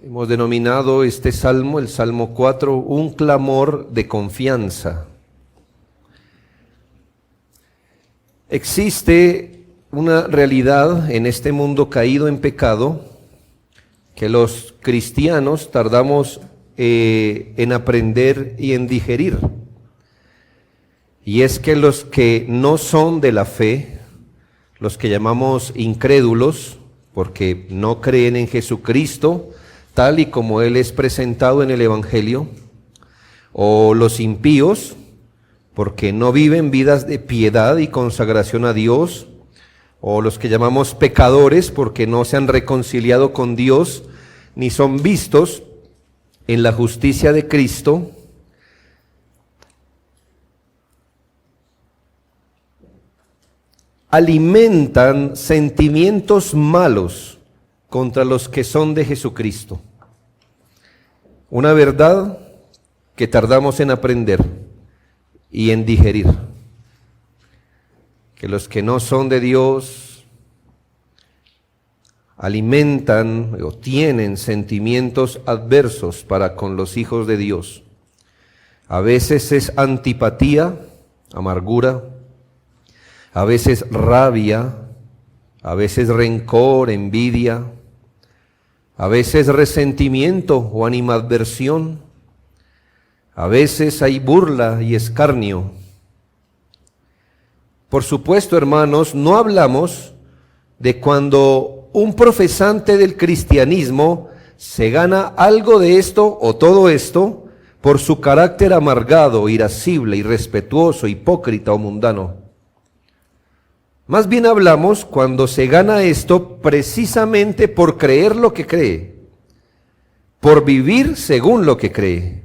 Hemos denominado este salmo, el Salmo 4, un clamor de confianza. Existe una realidad en este mundo caído en pecado que los cristianos tardamos en aprender y en digerir. Y es que los que no son de la fe, los que llamamos incrédulos, porque no creen en Jesucristo, tal y como Él es presentado en el Evangelio, o los impíos, porque no viven vidas de piedad y consagración a Dios, o los que llamamos pecadores, porque no se han reconciliado con Dios, ni son vistos en la justicia de Cristo, alimentan sentimientos malos contra los que son de Jesucristo. Una verdad que tardamos en aprender y en digerir. Que los que no son de Dios alimentan o tienen sentimientos adversos para con los hijos de Dios. A veces es antipatía, amargura, a veces rabia, a veces rencor, envidia, a veces resentimiento o animadversión, a veces hay burla y escarnio. Por supuesto, hermanos, no hablamos de cuando un profesante del cristianismo se gana algo de esto o todo esto por su carácter amargado, irascible, irrespetuoso, hipócrita o mundano. Más bien hablamos cuando se gana esto precisamente por creer lo que cree, por vivir según lo que cree,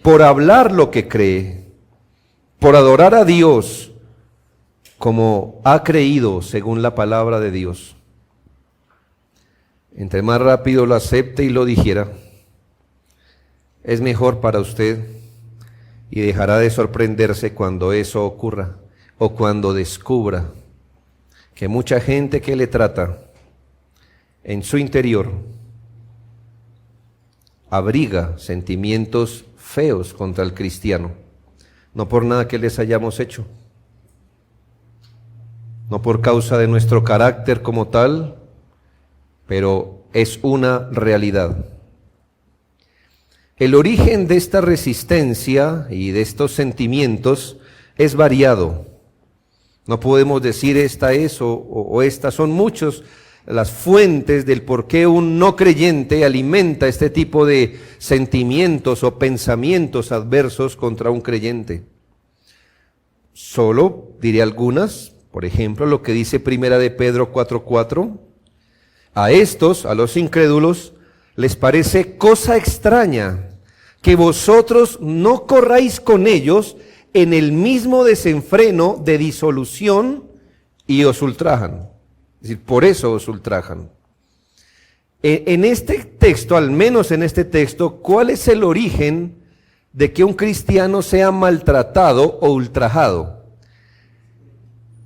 por hablar lo que cree, por adorar a Dios como ha creído según la palabra de Dios. Entre más rápido lo acepte y lo digiera, es mejor para usted y dejará de sorprenderse cuando eso ocurra o cuando descubra que mucha gente que le trata en su interior abriga sentimientos feos contra el cristiano, no por nada que les hayamos hecho, no por causa de nuestro carácter como tal, pero es una realidad. El origen de esta resistencia y de estos sentimientos es variado. No podemos decir esta es o estas, son muchas las fuentes del por qué un no creyente alimenta este tipo de sentimientos o pensamientos adversos contra un creyente. Solo diré algunas, por ejemplo, lo que dice Primera de Pedro 4:4. A estos, a los incrédulos, les parece cosa extraña que vosotros no corráis con ellos en el mismo desenfreno de disolución y os ultrajan. Es decir, por eso os ultrajan. En este texto, al menos en este texto, ¿cuál es el origen de que un cristiano sea maltratado o ultrajado?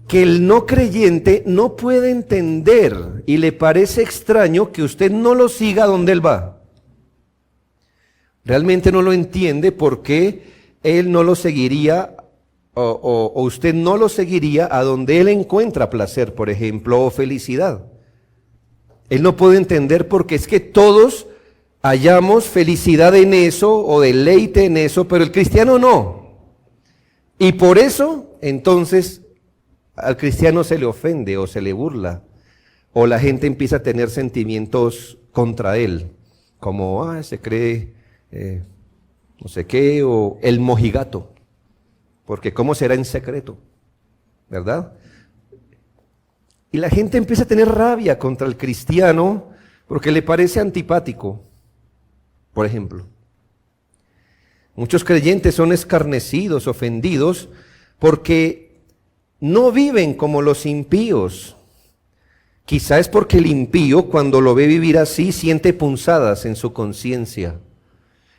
Que el no creyente no puede entender y le parece extraño que usted no lo siga donde él va. Realmente no lo entiende porque él no lo seguiría o usted no lo seguiría a donde él encuentra placer, por ejemplo, o felicidad. Él no puede entender porque es que todos hallamos felicidad en eso o deleite en eso, pero el cristiano no. Y por eso, entonces, al cristiano se le ofende o se le burla, o la gente empieza a tener sentimientos contra él, como, se cree no sé qué, o el mojigato, porque cómo será en secreto, ¿verdad? Y la gente empieza a tener rabia contra el cristiano porque le parece antipático, por ejemplo. Muchos creyentes son escarnecidos, ofendidos, porque no viven como los impíos. Quizá es porque el impío, cuando lo ve vivir así, siente punzadas en su conciencia,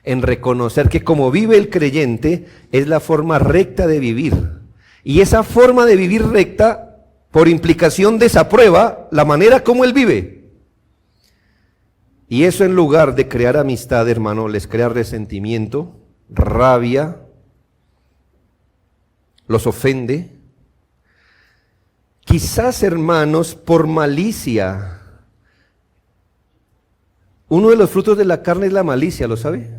en reconocer que como vive el creyente es la forma recta de vivir. Y esa forma de vivir recta, por implicación, desaprueba la manera como él vive. Y eso, en lugar de crear amistad, hermano, les crea resentimiento, rabia, los ofende. Quizás, hermanos, por malicia. Uno de los frutos de la carne es la malicia, ¿lo sabe?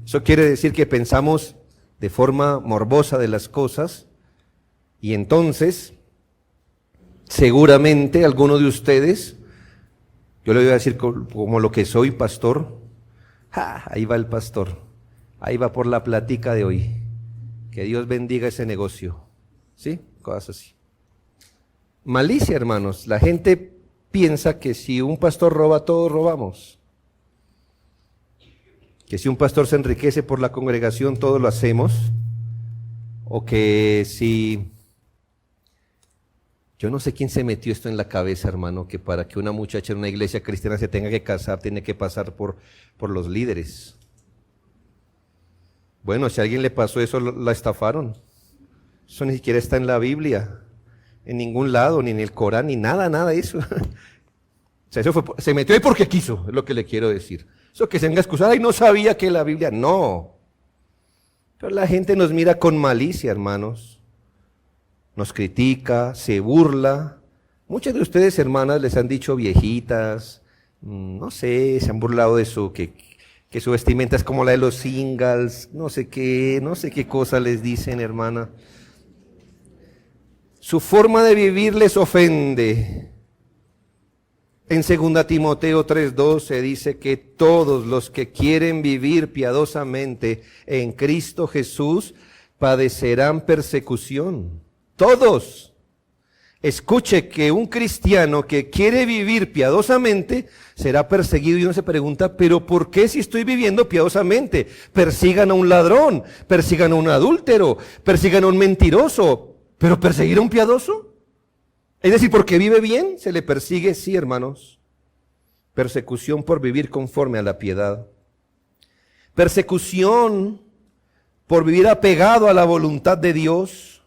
Eso quiere decir que pensamos de forma morbosa de las cosas, y entonces, seguramente alguno de ustedes, yo le voy a decir como lo que soy, pastor, ahí va el pastor, ahí va por la platica de hoy, que Dios bendiga ese negocio, ¿sí? Cosas así. Malicia, hermanos, la gente piensa que si un pastor roba, todos robamos. Que si un pastor se enriquece por la congregación, todos lo hacemos. O que si... Yo no sé quién se metió esto en la cabeza, hermano, que para que una muchacha en una iglesia cristiana se tenga que casar, tiene que pasar por los líderes. Bueno, si a alguien le pasó eso, la estafaron. Eso ni siquiera está en la Biblia, en ningún lado, ni en el Corán, ni nada de eso. O sea, se metió ahí porque quiso, es lo que le quiero decir. Eso que se venga a excusar, ay, no sabía que la Biblia, no. Pero la gente nos mira con malicia, hermanos. Nos critica, se burla. Muchas de ustedes, hermanas, les han dicho viejitas, no sé, se han burlado de que su vestimenta es como la de los singles, no sé qué cosa les dicen, hermana. Su forma de vivir les ofende. En 2 Timoteo 3:12 dice que todos los que quieren vivir piadosamente en Cristo Jesús padecerán persecución. Todos. Escuche que un cristiano que quiere vivir piadosamente será perseguido, y uno se pregunta, ¿pero por qué si estoy viviendo piadosamente? Persigan a un ladrón, persigan a un adúltero, persigan a un mentiroso, ¿pero perseguir a un piadoso? Es decir, porque vive bien, se le persigue, sí, hermanos. Persecución por vivir conforme a la piedad. Persecución por vivir apegado a la voluntad de Dios,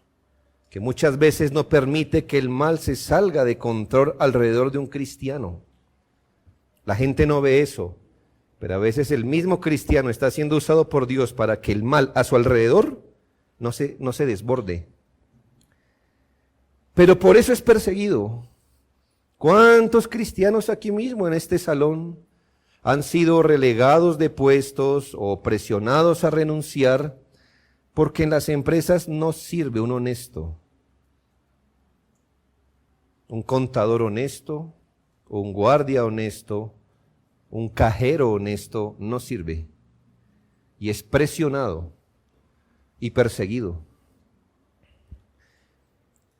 que muchas veces no permite que el mal se salga de control alrededor de un cristiano. La gente no ve eso, pero a veces el mismo cristiano está siendo usado por Dios para que el mal a su alrededor no se desborde. Pero por eso es perseguido. ¿Cuántos cristianos aquí mismo en este salón han sido relegados de puestos o presionados a renunciar porque en las empresas no sirve un honesto? Un contador honesto, un guardia honesto, un cajero honesto no sirve. Y es presionado y perseguido.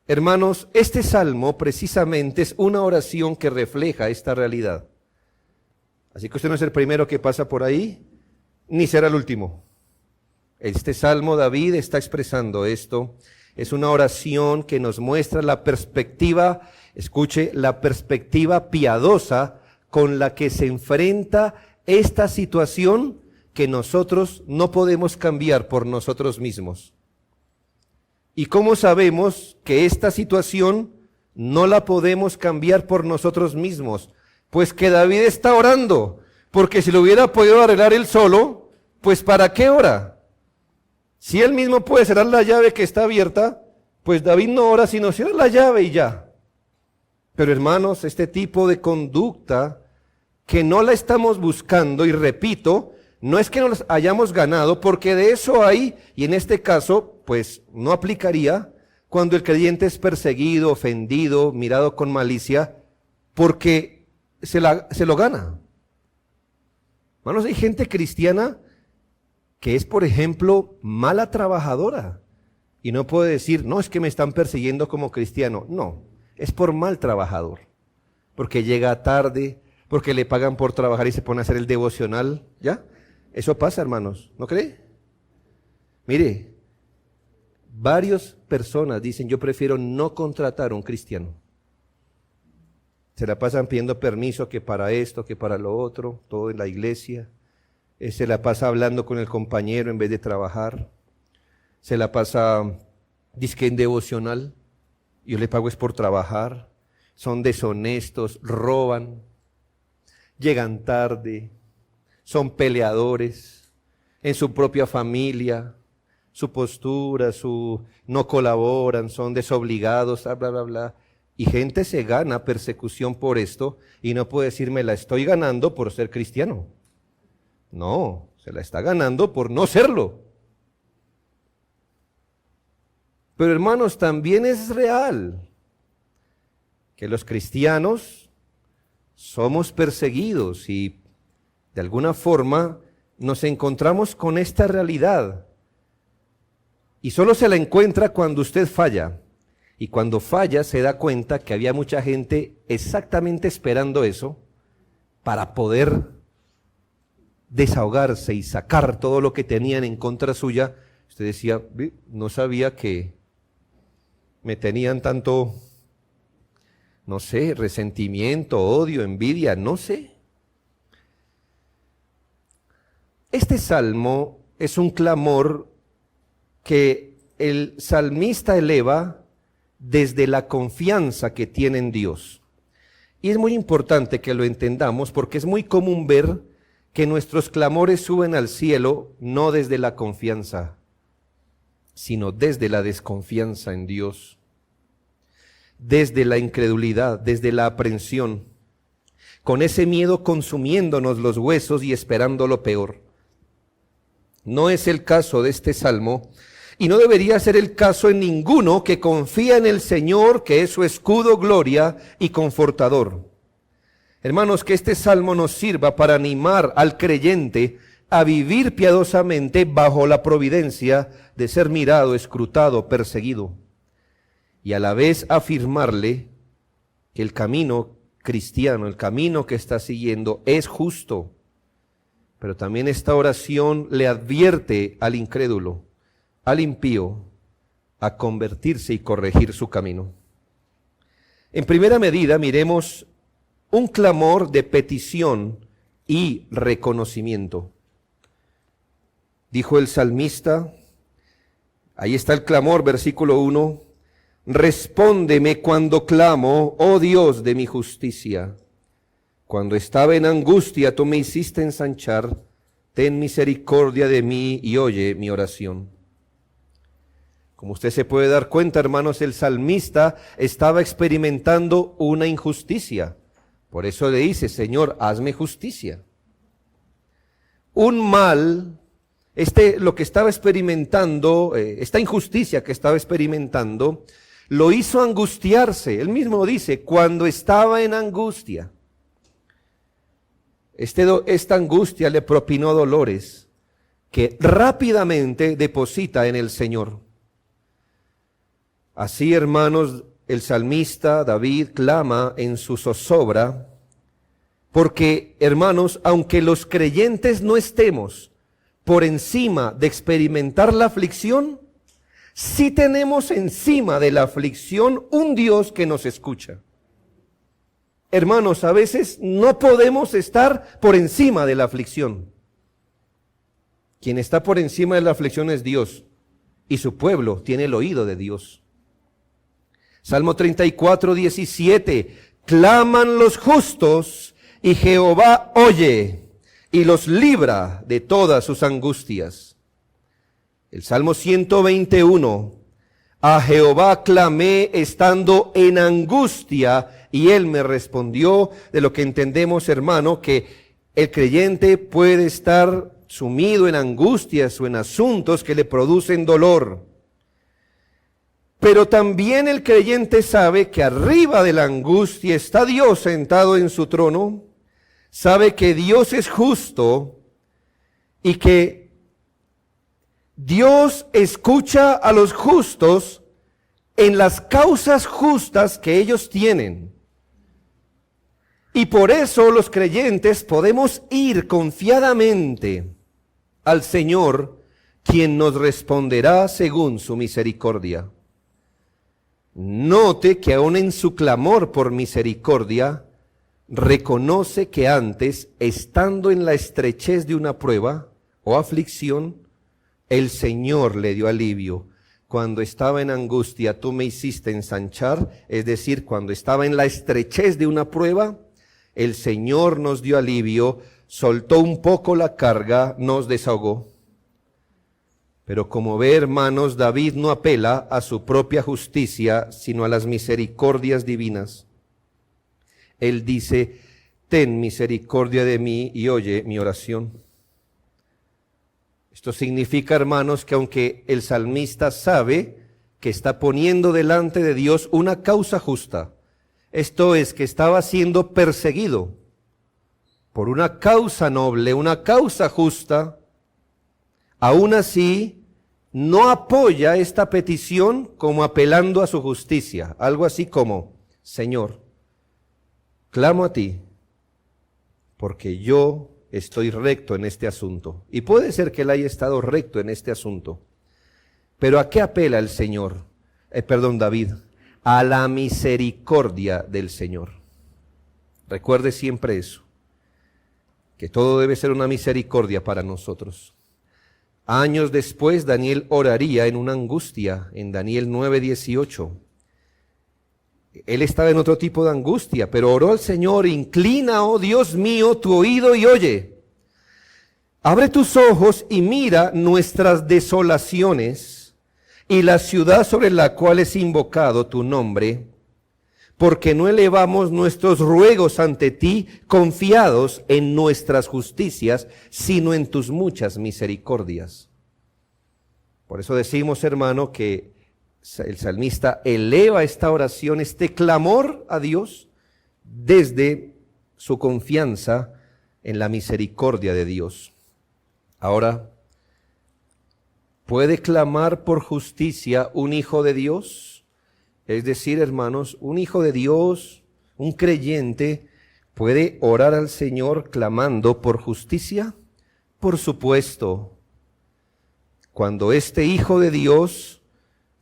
Hermanos, este salmo precisamente es una oración que refleja esta realidad. Así que usted no es el primero que pasa por ahí, ni será el último. Este salmo, David está expresando esto. Es una oración que nos muestra la perspectiva, escuche, la perspectiva piadosa con la que se enfrenta esta situación que nosotros no podemos cambiar por nosotros mismos. ¿Y cómo sabemos que esta situación no la podemos cambiar por nosotros mismos? Pues que David está orando, porque si lo hubiera podido arreglar él solo, pues ¿para qué ora? Si él mismo puede cerrar la llave que está abierta, pues David no ora, sino cierra la llave y ya. Pero hermanos, este tipo de conducta que no la estamos buscando, y repito, no es que nos hayamos ganado, porque de eso hay, y en este caso, pues no aplicaría cuando el creyente es perseguido, ofendido, mirado con malicia, porque se lo gana. Hermanos, hay gente cristiana que es, por ejemplo, mala trabajadora, y no puede decir, no, es que me están persiguiendo como cristiano. No, es por mal trabajador, porque llega tarde, porque le pagan por trabajar y se pone a hacer el devocional, ¿ya? Eso pasa, hermanos, ¿no cree? Mire, varias personas dicen, yo prefiero no contratar a un cristiano. Se la pasan pidiendo permiso que para esto, que para lo otro, todo en la iglesia. Se la pasa hablando con el compañero en vez de trabajar. Se la pasa dizque en devocional. Yo le pago es por trabajar. Son deshonestos, roban. llegan tarde, son peleadores en su propia familia, su postura, no colaboran, son desobligados, bla, bla, bla. Y gente se gana persecución por esto y no puede decirme la estoy ganando por ser cristiano. No, se la está ganando por no serlo. Pero hermanos, también es real que los cristianos somos perseguidos y de alguna forma nos encontramos con esta realidad. Y solo se la encuentra cuando usted falla. Y cuando falla se da cuenta que había mucha gente exactamente esperando eso para poder desahogarse y sacar todo lo que tenían en contra suya. Usted decía, no sabía que me tenían tanto, no sé, resentimiento, odio, envidia, no sé. Este salmo es un clamor que el salmista eleva desde la confianza que tiene en Dios. Y es muy importante que lo entendamos porque es muy común ver que nuestros clamores suben al cielo no desde la confianza, sino desde la desconfianza en Dios, desde la incredulidad, desde la aprensión, con ese miedo consumiéndonos los huesos y esperando lo peor. No es el caso de este salmo, y no debería ser el caso en ninguno que confía en el Señor, que es su escudo, gloria y confortador. Hermanos, que este salmo nos sirva para animar al creyente a vivir piadosamente bajo la providencia de ser mirado, escrutado, perseguido, y a la vez afirmarle que el camino cristiano, el camino que está siguiendo es justo. Pero también esta oración le advierte al incrédulo, al impío, a convertirse y corregir su camino. En primera medida, miremos un clamor de petición y reconocimiento. Dijo el salmista, ahí está el clamor, versículo 1, respóndeme cuando clamo, oh Dios de mi justicia. Cuando estaba en angustia, tú me hiciste ensanchar, ten misericordia de mí y oye mi oración. Como usted se puede dar cuenta, hermanos, el salmista estaba experimentando una injusticia. Por eso le dice, Señor, hazme justicia. Un mal, lo que estaba experimentando, esta injusticia que estaba experimentando, lo hizo angustiarse. Él mismo dice, cuando estaba en angustia. Esta angustia le propinó dolores que rápidamente deposita en el Señor. Así, hermanos, el salmista David clama en su zozobra, porque, hermanos, aunque los creyentes no estemos por encima de experimentar la aflicción, sí tenemos encima de la aflicción un Dios que nos escucha. Hermanos, a veces no podemos estar por encima de la aflicción. Quien está por encima de la aflicción es Dios, y su pueblo tiene el oído de Dios. Salmo 34, 17, claman los justos y Jehová oye y los libra de todas sus angustias. El Salmo 121, a Jehová clamé estando en angustia y él me respondió. De lo que entendemos, hermano, que el creyente puede estar sumido en angustias o en asuntos que le producen dolor. Pero también el creyente sabe que arriba de la angustia está Dios sentado en su trono, sabe que Dios es justo y que Dios escucha a los justos en las causas justas que ellos tienen. Y por eso los creyentes podemos ir confiadamente al Señor, quien nos responderá según su misericordia. Note que aún en su clamor por misericordia, reconoce que antes, estando en la estrechez de una prueba o aflicción, el Señor le dio alivio. Cuando estaba en angustia, tú me hiciste ensanchar, es decir, cuando estaba en la estrechez de una prueba, El Señor nos dio alivio, soltó un poco la carga, nos desahogó. Pero como ve, hermanos, David no apela a su propia justicia, sino a las misericordias divinas. Él dice: ten misericordia de mí y oye mi oración. Esto significa, hermanos, que aunque el salmista sabe que está poniendo delante de Dios una causa justa, esto es, que estaba siendo perseguido por una causa noble, una causa justa, aún así no apoya esta petición como apelando a su justicia, algo así como: Señor, clamo a ti, porque yo estoy recto en este asunto. Y puede ser que él haya estado recto en este asunto. Pero ¿a qué apela el Señor? David. A la misericordia del Señor. Recuerde siempre eso, que todo debe ser una misericordia para nosotros. Años después, Daniel oraría en una angustia, en Daniel 9:18. Él estaba en otro tipo de angustia, pero oró al Señor: inclina, oh Dios mío, tu oído y oye. Abre tus ojos y mira nuestras desolaciones y la ciudad sobre la cual es invocado tu nombre, porque no elevamos nuestros ruegos ante ti confiados en nuestras justicias, sino en tus muchas misericordias. Por eso decimos, hermano, que el salmista eleva esta oración, este clamor a Dios, desde su confianza en la misericordia de Dios. Ahora, ¿puede clamar por justicia un hijo de Dios? Es decir, hermanos, un hijo de Dios, un creyente, ¿puede orar al Señor clamando por justicia? Por supuesto. Cuando este hijo de Dios,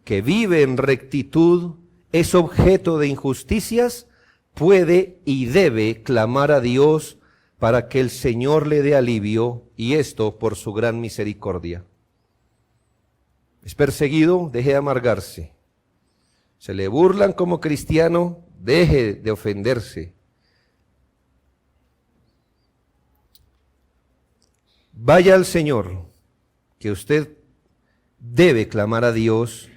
que vive en rectitud, es objeto de injusticias, puede y debe clamar a Dios para que el Señor le dé alivio, y esto por su gran misericordia. Es perseguido, deje de amargarse. Se le burlan como cristiano, deje de ofenderse. Vaya al Señor, que usted debe clamar a Dios,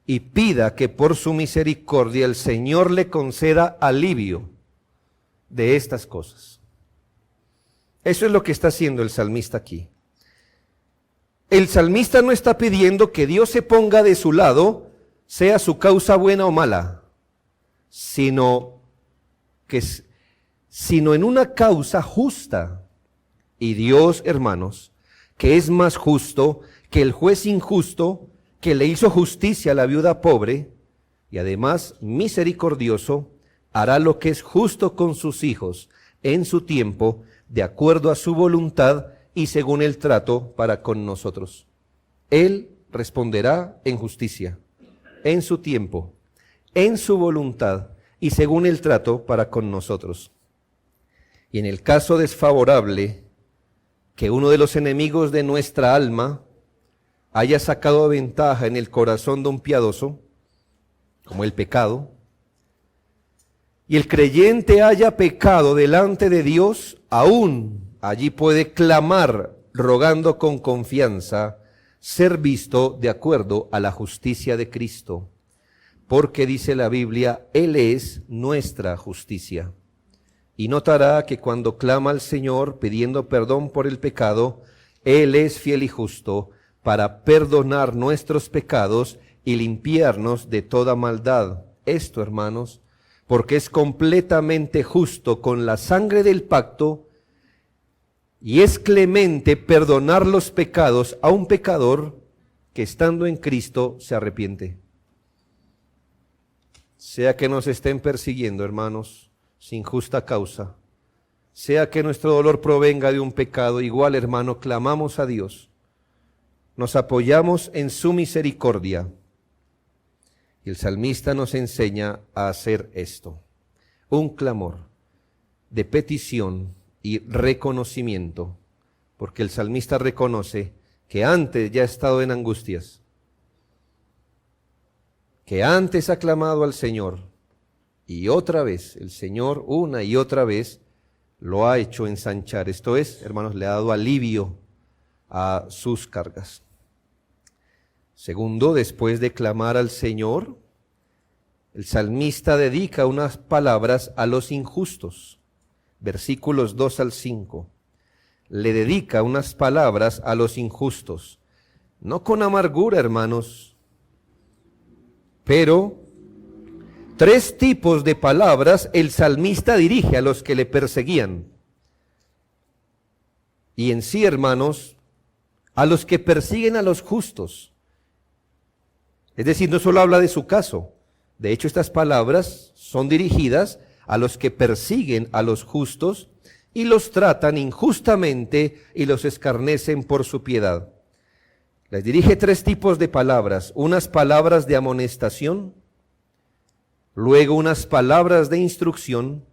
y pida que por su misericordia el Señor le conceda alivio de estas cosas. Eso es lo que está haciendo el salmista aquí. El salmista no está pidiendo que Dios se ponga de su lado, sea su causa buena o mala, sino en una causa justa. Y Dios, hermanos, que es más justo que el juez injusto, que le hizo justicia a la viuda pobre, y además misericordioso, hará lo que es justo con sus hijos en su tiempo, de acuerdo a su voluntad y según el trato para con nosotros. Él responderá en justicia, en su tiempo, en su voluntad y según el trato para con nosotros. Y en el caso desfavorable, que uno de los enemigos de nuestra alma haya sacado ventaja en el corazón de un piadoso, como el pecado, y el creyente haya pecado delante de Dios, aún allí puede clamar, rogando con confianza, ser visto de acuerdo a la justicia de Cristo, porque dice la Biblia, Él es nuestra justicia. Y notará que cuando clama al Señor pidiendo perdón por el pecado, Él es fiel y justo para perdonar nuestros pecados y limpiarnos de toda maldad. Esto, hermanos, porque es completamente justo con la sangre del pacto y es clemente perdonar los pecados a un pecador que estando en Cristo se arrepiente. Sea que nos estén persiguiendo, hermanos, sin justa causa, sea que nuestro dolor provenga de un pecado, igual, hermano, clamamos a Dios, nos apoyamos en su misericordia. Y el salmista nos enseña a hacer esto, un clamor de petición y reconocimiento, porque el salmista reconoce que antes ya ha estado en angustias, que antes ha clamado al Señor, y otra vez el Señor una y otra vez lo ha hecho ensanchar. Esto es, hermanos, le ha dado alivio a sus cargas. Segundo, después de clamar al Señor, el salmista dedica unas palabras a los injustos. Versículos 2 al 5. Le dedica unas palabras a los injustos. No con amargura, hermanos, pero 3 tipos de palabras el salmista dirige a los que le perseguían. Y en sí, hermanos, a los que persiguen a los justos. Es decir, no solo habla de su caso. De hecho, estas palabras son dirigidas a los que persiguen a los justos y los tratan injustamente y los escarnecen por su piedad. Les dirige 3 tipos de palabras: unas palabras de amonestación, luego unas palabras de instrucción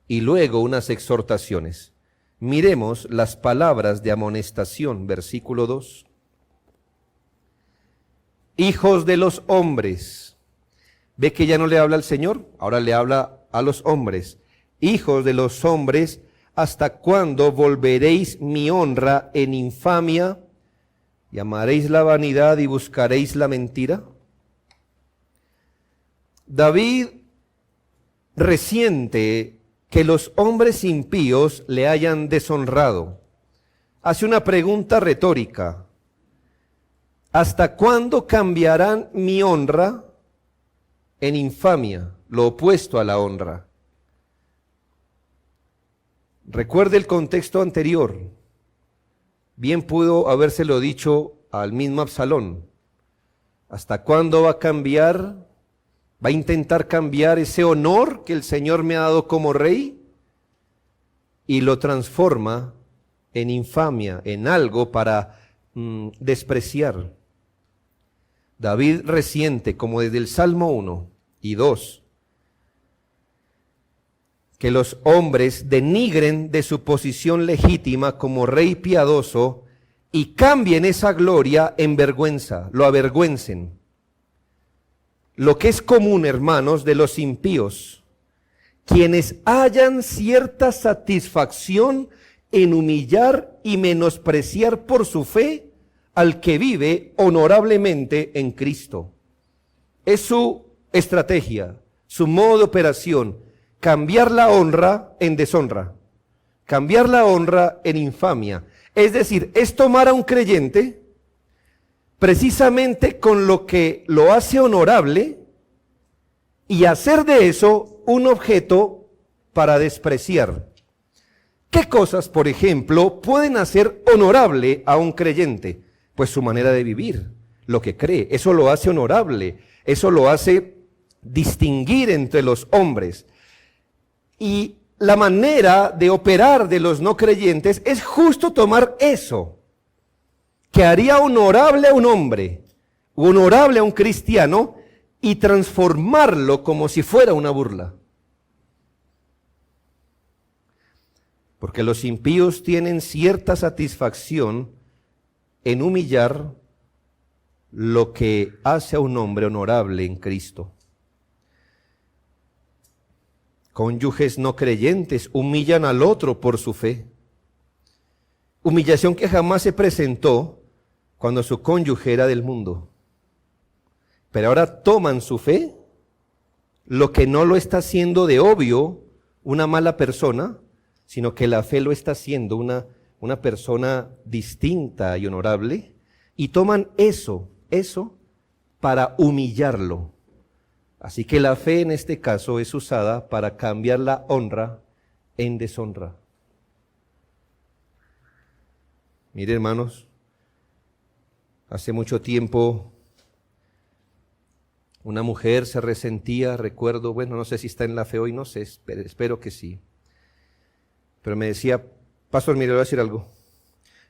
y luego unas exhortaciones. Miremos las palabras de amonestación, versículo 2. Hijos de los hombres. ¿Ve que ya no le habla al Señor? Ahora le habla a los hombres. Hijos de los hombres, ¿hasta cuándo volveréis mi honra en infamia? ¿Y amaréis la vanidad y buscaréis la mentira? David resiente que los hombres impíos le hayan deshonrado. Hace una pregunta retórica: ¿hasta cuándo cambiarán mi honra en infamia, lo opuesto a la honra? Recuerde el contexto anterior. Bien pudo habérselo dicho al mismo Absalón. ¿Hasta cuándo va a cambiar? ¿Va a intentar cambiar ese honor que el Señor me ha dado como rey? Y lo transforma en infamia, en algo para despreciar. David resiente, como desde el Salmo 1 y 2, que los hombres denigren de su posición legítima como rey piadoso y cambien esa gloria en vergüenza, lo avergüencen. Lo que es común, hermanos, de los impíos, quienes hallan cierta satisfacción en humillar y menospreciar por su fe al que vive honorablemente en Cristo. Es su estrategia, su modo de operación: cambiar la honra en deshonra, cambiar la honra en infamia. Es decir, es tomar a un creyente precisamente con lo que lo hace honorable y hacer de eso un objeto para despreciar. ¿Qué cosas, por ejemplo, pueden hacer honorable a un creyente? Pues su manera de vivir, lo que cree. Eso lo hace honorable, eso lo hace distinguir entre los hombres. Y la manera de operar de los no creyentes es justo tomar eso, que haría honorable a un hombre, honorable a un cristiano, y transformarlo como si fuera una burla. Porque los impíos tienen cierta satisfacción en humillar lo que hace a un hombre honorable en Cristo. Cónyuges no creyentes humillan al otro por su fe. Humillación que jamás se presentó cuando su cónyuge era del mundo. Pero ahora toman su fe, lo que no lo está haciendo de obvio una mala persona, sino que la fe lo está haciendo una persona distinta y honorable, y toman eso para humillarlo. Así que la fe en este caso es usada para cambiar la honra en deshonra. Mire, hermanos, hace mucho tiempo una mujer se resentía, recuerdo, bueno, no sé si está en la fe hoy, no sé, espero que sí. Pero me decía: pastor, mire, le voy a decir algo.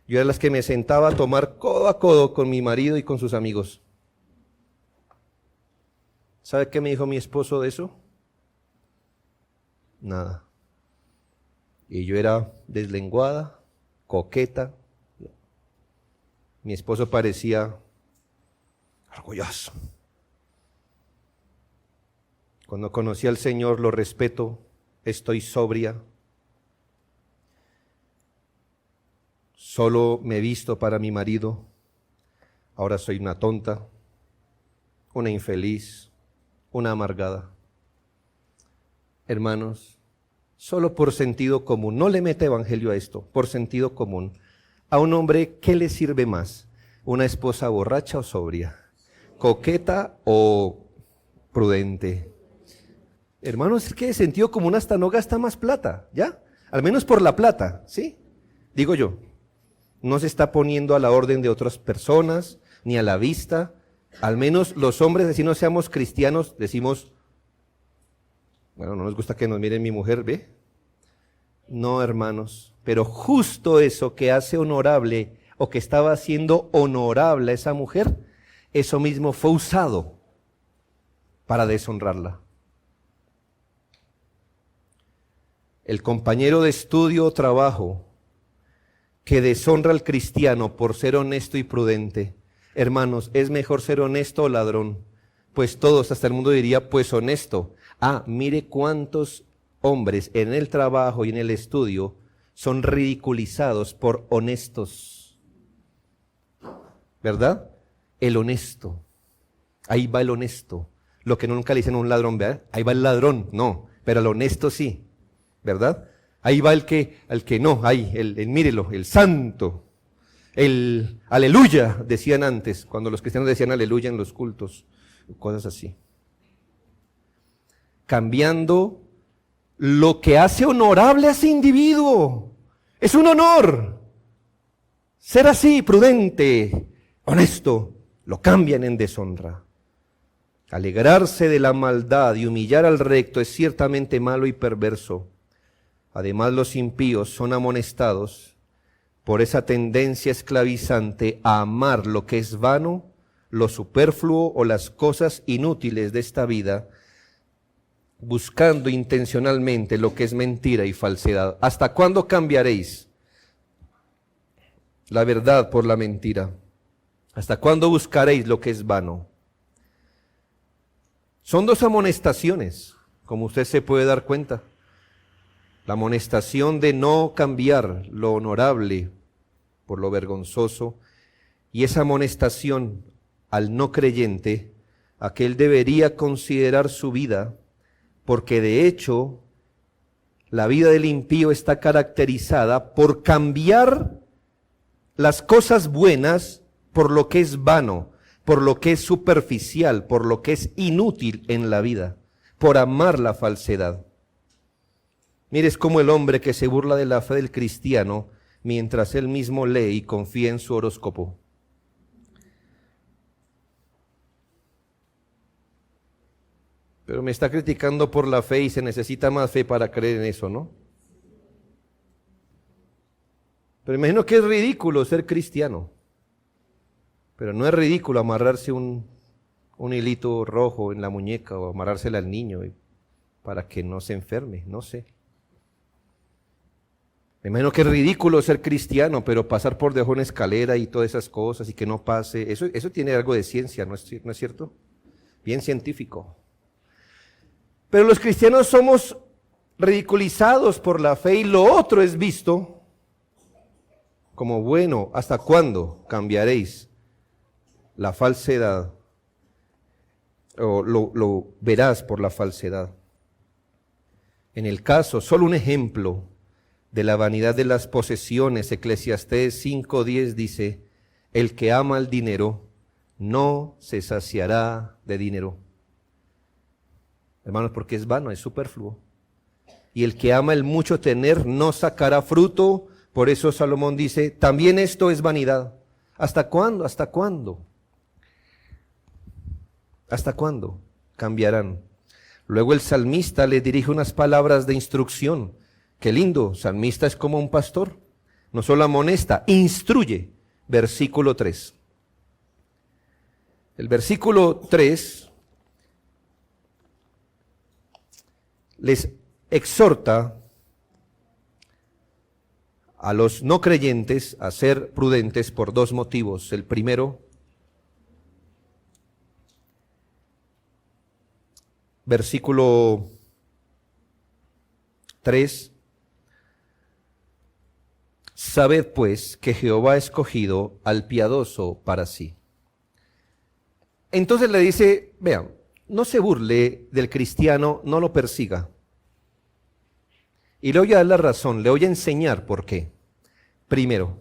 Yo era las que me sentaba a tomar codo a codo con mi marido y con sus amigos. ¿Sabe qué me dijo mi esposo de eso? Nada. Y yo era deslenguada, coqueta. Mi esposo parecía orgulloso. Cuando conocí al Señor, lo respeto, estoy sobria. solo me he visto para mi marido, ahora soy una tonta, una infeliz, una amargada. Hermanos, solo por sentido común, no le mete evangelio a esto, por sentido común, a un hombre, ¿qué le sirve más? ¿Una esposa borracha o sobria? ¿Coqueta o prudente? Hermanos, es que de sentido común hasta no gasta más plata, ¿ya? Al menos por la plata, ¿sí? Digo yo, no se está poniendo a la orden de otras personas, ni a la vista. Al menos los hombres, así no seamos cristianos, decimos, bueno, no nos gusta que nos miren mi mujer, ¿ve? No, hermanos, pero justo eso que hace honorable o que estaba haciendo honorable a esa mujer, eso mismo fue usado para deshonrarla. El compañero de estudio o trabajo que deshonra al cristiano por ser honesto y prudente, hermanos, ¿es mejor ser honesto o ladrón? Pues todos, hasta el mundo diría, pues honesto. Ah, mire cuántos hombres en el trabajo y en el estudio son ridiculizados por honestos. ¿Verdad? El honesto. Ahí va el honesto. Lo que nunca le dicen a un ladrón, ¿verdad? Ahí va el ladrón, no, pero el honesto sí, ¿verdad? Ahí va el que no, ahí, mírelo, el santo, el aleluya, decían antes, cuando los cristianos decían aleluya en los cultos, cosas así. Cambiando lo que hace honorable a ese individuo. Es un honor ser así, prudente, honesto, lo cambian en deshonra. Alegrarse de la maldad y humillar al recto es ciertamente malo y perverso. Además, los impíos son amonestados por esa tendencia esclavizante a amar lo que es vano, lo superfluo o las cosas inútiles de esta vida, buscando intencionalmente lo que es mentira y falsedad. ¿Hasta cuándo cambiaréis la verdad por la mentira? ¿Hasta cuándo buscaréis lo que es vano? Son dos amonestaciones, como usted se puede dar cuenta. La amonestación de no cambiar lo honorable por lo vergonzoso, y esa amonestación al no creyente, a que él debería considerar su vida, porque de hecho la vida del impío está caracterizada por cambiar las cosas buenas por lo que es vano, por lo que es superficial, por lo que es inútil en la vida, por amar la falsedad. Mire, es como el hombre que se burla de la fe del cristiano mientras él mismo lee y confía en su horóscopo. Pero me está criticando por la fe y se necesita más fe para creer en eso, ¿no? Pero imagino que es ridículo ser cristiano. Pero no es ridículo amarrarse un hilito rojo en la muñeca o amarrársela al niño para que no se enferme, no sé. Me imagino que es ridículo ser cristiano, pero pasar por debajo de una escalera y todas esas cosas y que no pase, eso tiene algo de ciencia, ¿no es cierto? Bien científico. Pero los cristianos somos ridiculizados por la fe y lo otro es visto como bueno. ¿Hasta cuándo cambiaréis la falsedad o lo verás por la falsedad? En el caso, solo un ejemplo de la vanidad de las posesiones, Eclesiastés 5:10 dice, el que ama el dinero no se saciará de dinero. Hermanos, porque es vano, es superfluo. Y el que ama el mucho tener no sacará fruto, por eso Salomón dice, también esto es vanidad. ¿Hasta cuándo? ¿Hasta cuándo? ¿Hasta cuándo cambiarán? Luego el salmista le dirige unas palabras de instrucción. Qué lindo, salmista es como un pastor, no solo amonesta, instruye. Versículo 3. El versículo 3 les exhorta a los no creyentes a ser prudentes por dos motivos. El primero, versículo 3, Sabed pues que Jehová ha escogido al piadoso para sí. Entonces le dice, vean, no se burle del cristiano, no lo persiga. Y le voy a dar la razón, le voy a enseñar por qué. Primero,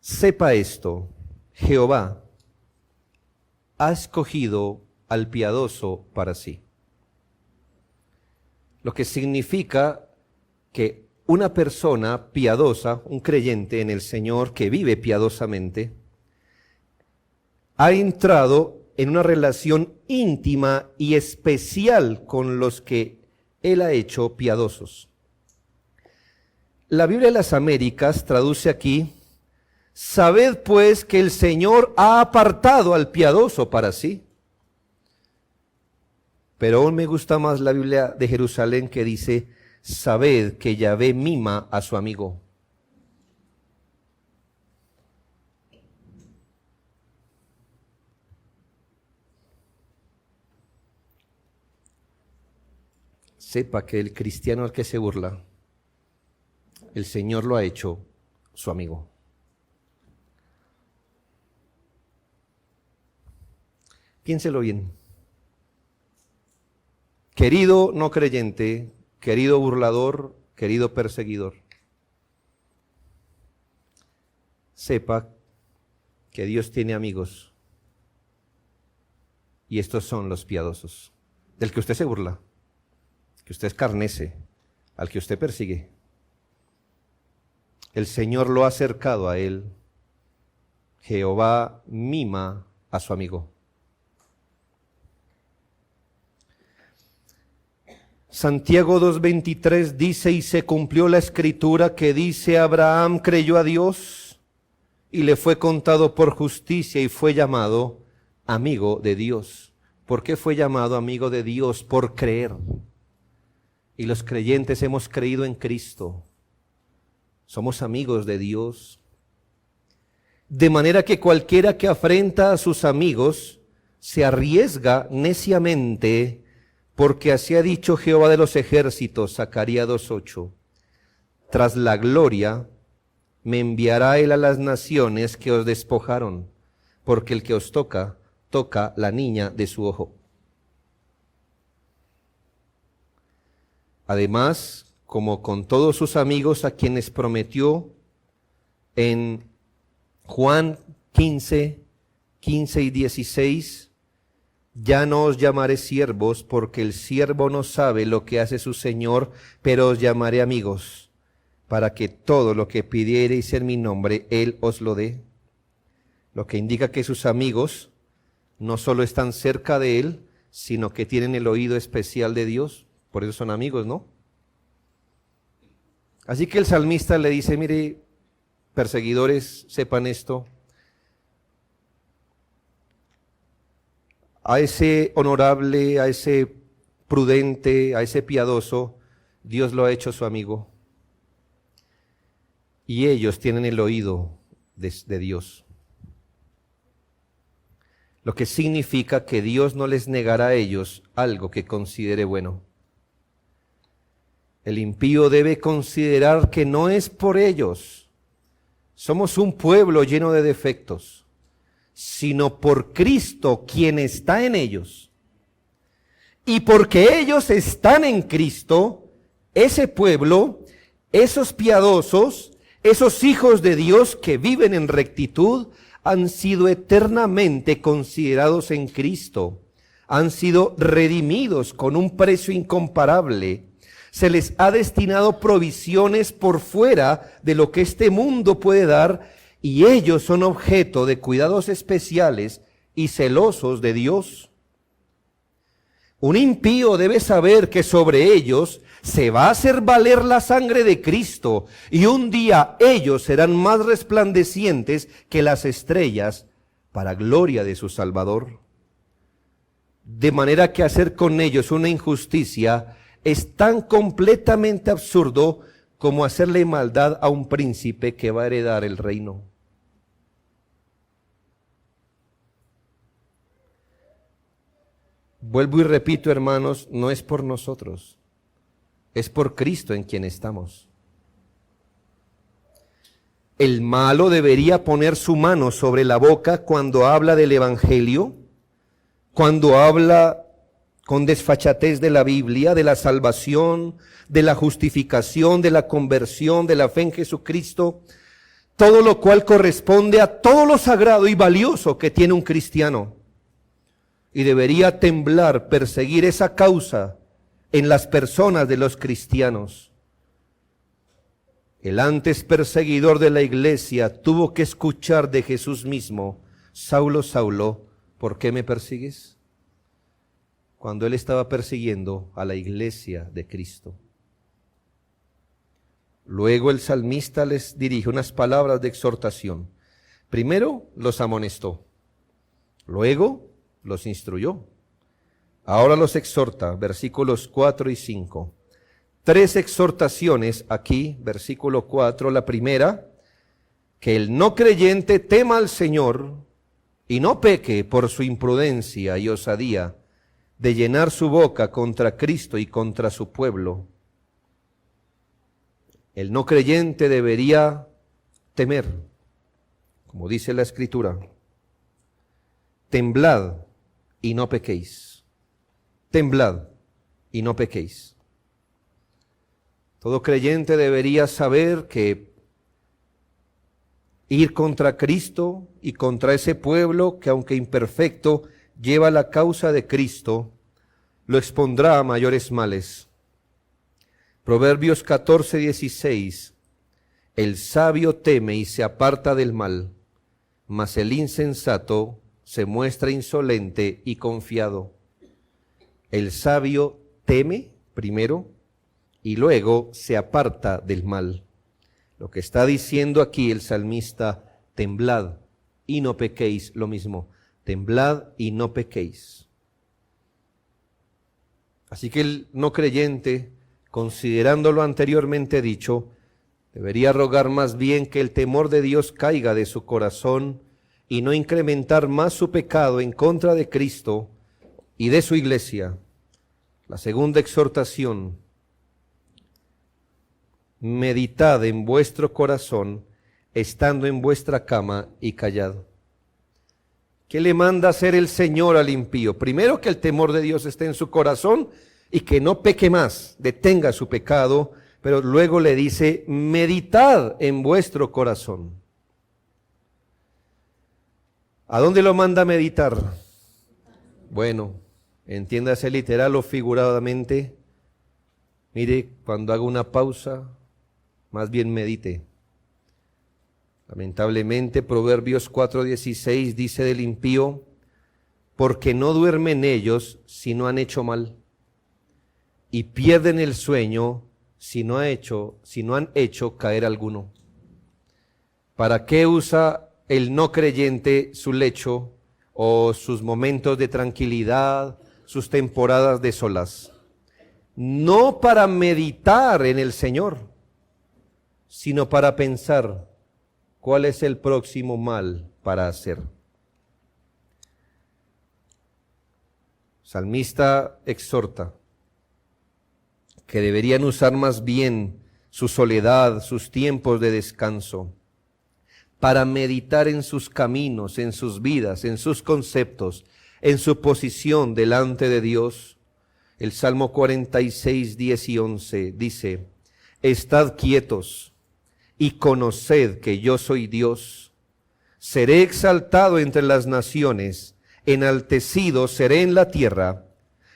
sepa esto, Jehová ha escogido al piadoso para sí. Lo que significa que una persona piadosa, un creyente en el Señor que vive piadosamente, ha entrado en una relación íntima y especial con los que Él ha hecho piadosos. La Biblia de las Américas traduce aquí, sabed pues que el Señor ha apartado al piadoso para sí. Pero aún me gusta más la Biblia de Jerusalén que dice, sabed que Yahvé mima a su amigo. Sepa que el cristiano al que se burla, el Señor lo ha hecho su amigo. Piénselo bien. Querido no creyente, querido burlador, querido perseguidor, sepa que Dios tiene amigos y estos son los piadosos, del que usted se burla, que usted escarnece, al que usted persigue. El Señor lo ha acercado a él. Jehová mima a su amigo. Santiago 2:23 dice, y se cumplió la escritura que dice, Abraham creyó a Dios y le fue contado por justicia y fue llamado amigo de Dios. ¿Por qué fue llamado amigo de Dios? Por creer. Y los creyentes hemos creído en Cristo. Somos amigos de Dios. De manera que cualquiera que afrenta a sus amigos se arriesga neciamente, porque así ha dicho Jehová de los ejércitos, Zacarías 2:8. Tras la gloria me enviará él a las naciones que os despojaron, porque el que os toca, toca la niña de su ojo. Además, como con todos sus amigos a quienes prometió en Juan 15 y 16, ya no os llamaré siervos, porque el siervo no sabe lo que hace su Señor, pero os llamaré amigos, para que todo lo que pidiereis en mi nombre, Él os lo dé. Lo que indica que sus amigos no solo están cerca de Él, sino que tienen el oído especial de Dios. Por eso son amigos, ¿no? Así que el salmista le dice, mire, perseguidores, sepan esto. A ese honorable, a ese prudente, a ese piadoso, Dios lo ha hecho su amigo. Y ellos tienen el oído de Dios. Lo que significa que Dios no les negará a ellos algo que considere bueno. El impío debe considerar que no es por ellos. Somos un pueblo lleno de defectos, sino por Cristo quien está en ellos. Y porque ellos están en Cristo, ese pueblo, esos piadosos, esos hijos de Dios que viven en rectitud, han sido eternamente considerados en Cristo. Han sido redimidos con un precio incomparable. Se les ha destinado provisiones por fuera de lo que este mundo puede dar, y ellos son objeto de cuidados especiales y celosos de Dios. Un impío debe saber que sobre ellos se va a hacer valer la sangre de Cristo, y un día ellos serán más resplandecientes que las estrellas para gloria de su Salvador. De manera que hacer con ellos una injusticia es tan completamente absurdo como hacerle maldad a un príncipe que va a heredar el reino. Vuelvo y repito, hermanos, no es por nosotros, es por Cristo en quien estamos. El malo debería poner su mano sobre la boca cuando habla del Evangelio, cuando habla con desfachatez de la Biblia, de la salvación, de la justificación, de la conversión, de la fe en Jesucristo, todo lo cual corresponde a todo lo sagrado y valioso que tiene un cristiano. Y debería temblar, perseguir esa causa en las personas de los cristianos. El antes perseguidor de la iglesia tuvo que escuchar de Jesús mismo: Saulo, Saulo, ¿por qué me persigues? Cuando él estaba persiguiendo a la iglesia de Cristo. Luego el salmista les dirige unas palabras de exhortación. Primero los amonestó, luego los instruyó. Ahora los exhorta, versículos 4 y 5. 3 exhortaciones aquí, versículo 4. La primera, que el no creyente tema al Señor y no peque por su imprudencia y osadía de llenar su boca contra Cristo y contra su pueblo. El no creyente debería temer, como dice la Escritura: temblad y no pequéis. Temblad y no pequéis. Todo creyente debería saber que ir contra Cristo y contra ese pueblo que, aunque imperfecto, lleva la causa de Cristo, lo expondrá a mayores males. Proverbios 14:16. El sabio teme y se aparta del mal, mas el insensato se muestra insolente y confiado. El sabio teme primero y luego se aparta del mal. Lo que está diciendo aquí el salmista: temblad y no pequéis, lo mismo, temblad y no pequéis. Así que el no creyente, considerando lo anteriormente dicho, debería rogar más bien que el temor de Dios caiga de su corazón y no incrementar más su pecado en contra de Cristo y de su iglesia. La segunda exhortación: meditad en vuestro corazón, estando en vuestra cama, y callad. ¿Qué le manda hacer el Señor al impío? Primero, que el temor de Dios esté en su corazón y que no peque más, detenga su pecado, pero luego le dice: meditad en vuestro corazón. ¿A dónde lo manda meditar? Bueno, entiéndase literal o figuradamente. Mire, cuando haga una pausa, más bien medite. Lamentablemente, Proverbios 4:16 dice del impío: porque no duermen ellos si no han hecho mal, y pierden el sueño si no han hecho caer alguno. ¿Para qué usa el no creyente su lecho o sus momentos de tranquilidad, sus temporadas de solaz? No para meditar en el Señor, sino para pensar cuál es el próximo mal para hacer. Salmista exhorta que deberían usar más bien su soledad, sus tiempos de descanso, para meditar en sus caminos, en sus vidas, en sus conceptos, en su posición delante de Dios. El Salmo 46, 10 y 11 dice: estad quietos y conoced que yo soy Dios. Seré exaltado entre las naciones, enaltecido seré en la tierra.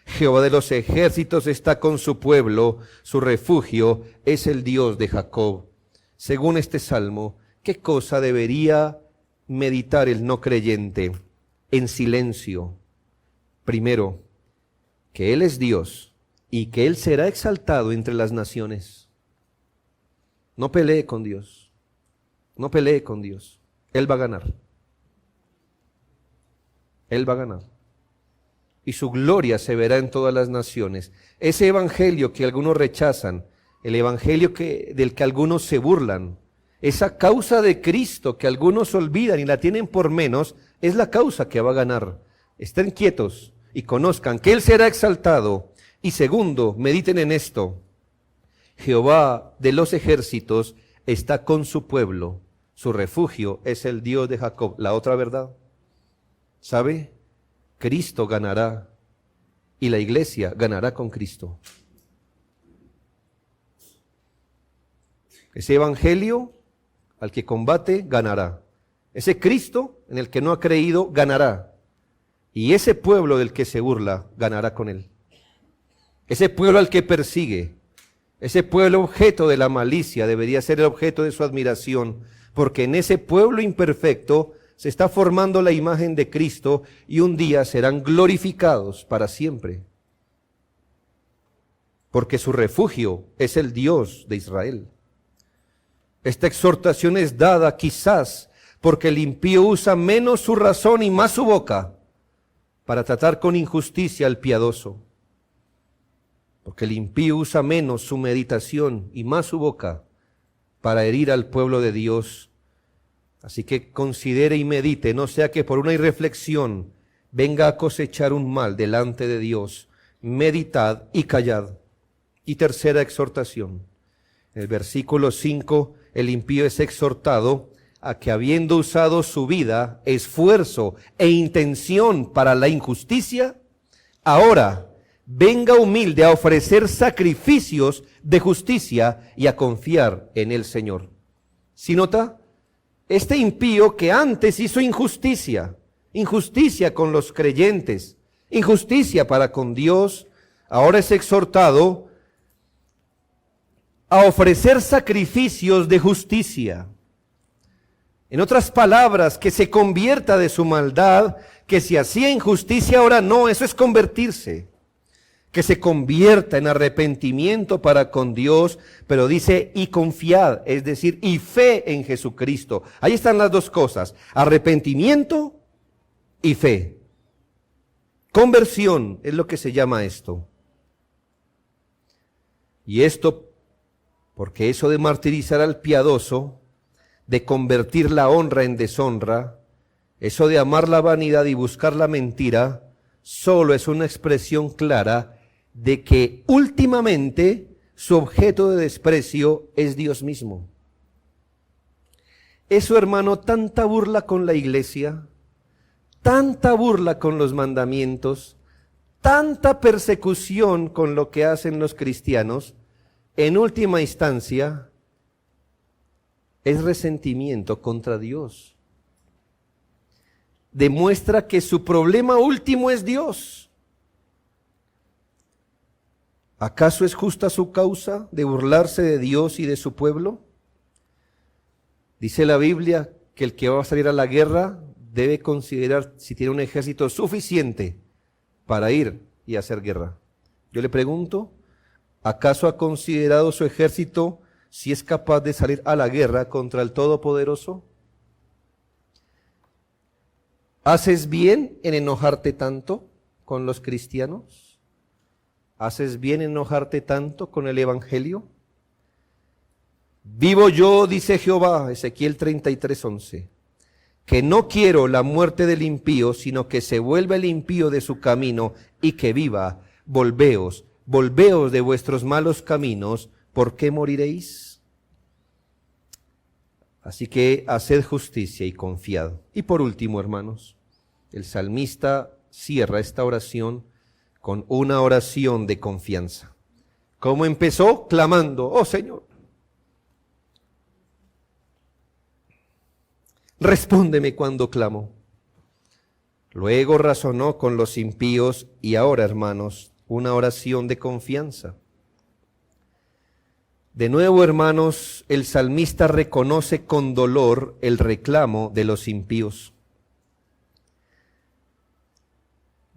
Jehová de los ejércitos está con su pueblo, su refugio es el Dios de Jacob. Según este salmo, ¿qué cosa debería meditar el no creyente? En silencio. Primero, que Él es Dios y que Él será exaltado entre las naciones. No pelee con Dios, no pelee con Dios. Él va a ganar. Él va a ganar. Y su gloria se verá en todas las naciones. Ese evangelio que algunos rechazan, el evangelio del que algunos se burlan, esa causa de Cristo que algunos olvidan y la tienen por menos, es la causa que va a ganar. Estén quietos y conozcan que Él será exaltado. Y segundo, mediten en esto: Jehová de los ejércitos está con su pueblo, Su refugio es el Dios de Jacob. La otra verdad, ¿sabe? Cristo ganará y la iglesia ganará con Cristo. Ese evangelio al que combate ganará. Ese Cristo en el que no ha creído ganará. Y ese pueblo del que se burla ganará con él. Ese pueblo al que persigue, ese pueblo objeto de la malicia debería ser el objeto de su admiración, porque en ese pueblo imperfecto se está formando la imagen de Cristo y un día serán glorificados para siempre. Porque su refugio es el Dios de Israel. Esta exhortación es dada quizás porque el impío usa menos su razón y más su boca para tratar con injusticia al piadoso. Porque el impío usa menos su meditación y más su boca para herir al pueblo de Dios. Así que considere y medite, no sea que por una irreflexión venga a cosechar un mal delante de Dios. Meditad y callad. Y tercera exhortación. En el versículo 5, el impío es exhortado a que habiendo usado su vida, esfuerzo e intención para la injusticia, ahora venga humilde a ofrecer sacrificios de justicia y a confiar en el Señor. ¿Sí nota? Este impío que antes hizo injusticia con los creyentes, injusticia para con Dios, ahora es exhortado a ofrecer sacrificios de justicia. En otras palabras, que se convierta de su maldad, que si hacía injusticia ahora no, eso es convertirse. Que se convierta en arrepentimiento para con Dios, pero dice y confiad, es decir, y fe en Jesucristo. Ahí están las dos cosas, arrepentimiento y fe. Conversión es lo que se llama esto. Y esto, porque eso de martirizar al piadoso, de convertir la honra en deshonra, eso de amar la vanidad y buscar la mentira, solo es una expresión clara de que últimamente su objeto de desprecio es Dios mismo. Eso, hermano, tanta burla con la iglesia, tanta burla con los mandamientos, tanta persecución con lo que hacen los cristianos, en última instancia es resentimiento contra Dios. Demuestra que su problema último es Dios. ¿Acaso es justa su causa de burlarse de Dios y de su pueblo? Dice la Biblia que el que va a salir a la guerra debe considerar si tiene un ejército suficiente para ir y hacer guerra. Yo le pregunto, ¿acaso ha considerado su ejército si es capaz de salir a la guerra contra el Todopoderoso? ¿Haces bien en enojarte tanto con los cristianos? ¿Haces bien en enojarte tanto con el Evangelio? Vivo yo, dice Jehová, Ezequiel 33:11, que no quiero la muerte del impío, sino que se vuelva el impío de su camino y que viva. Volveos de vuestros malos caminos, ¿por qué moriréis? Así que haced justicia y confiad. Y por último, hermanos, el salmista cierra esta oración con una oración de confianza. ¿Cómo empezó? Clamando, oh Señor, respóndeme cuando clamo. Luego razonó con los impíos y ahora, hermanos, una oración de confianza. De nuevo, hermanos, el salmista reconoce con dolor el reclamo de los impíos.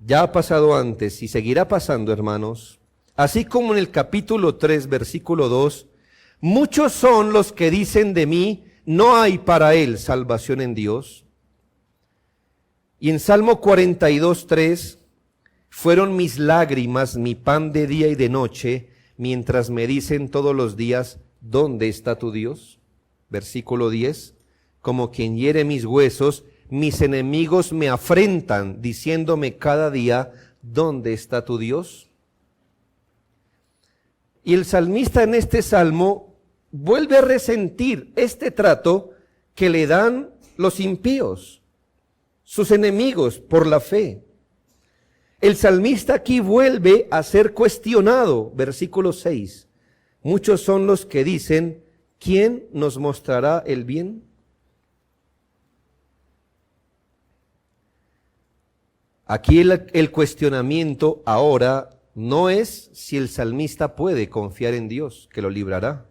Ya ha pasado antes y seguirá pasando, hermanos. Así como en el capítulo 3, versículo 2, muchos son los que dicen de mí, no hay para él salvación en Dios. Y en Salmo 42, 3, fueron mis lágrimas mi pan de día y de noche, mientras me dicen todos los días, ¿dónde está tu Dios? Versículo 10, como quien hiere mis huesos, mis enemigos me afrentan, diciéndome cada día, ¿dónde está tu Dios? Y el salmista en este salmo vuelve a resentir este trato que le dan los impíos, sus enemigos, por la fe. El salmista aquí vuelve a ser cuestionado, versículo 6. Muchos son los que dicen, ¿quién nos mostrará el bien? Aquí el cuestionamiento ahora no es si el salmista puede confiar en Dios, que lo librará.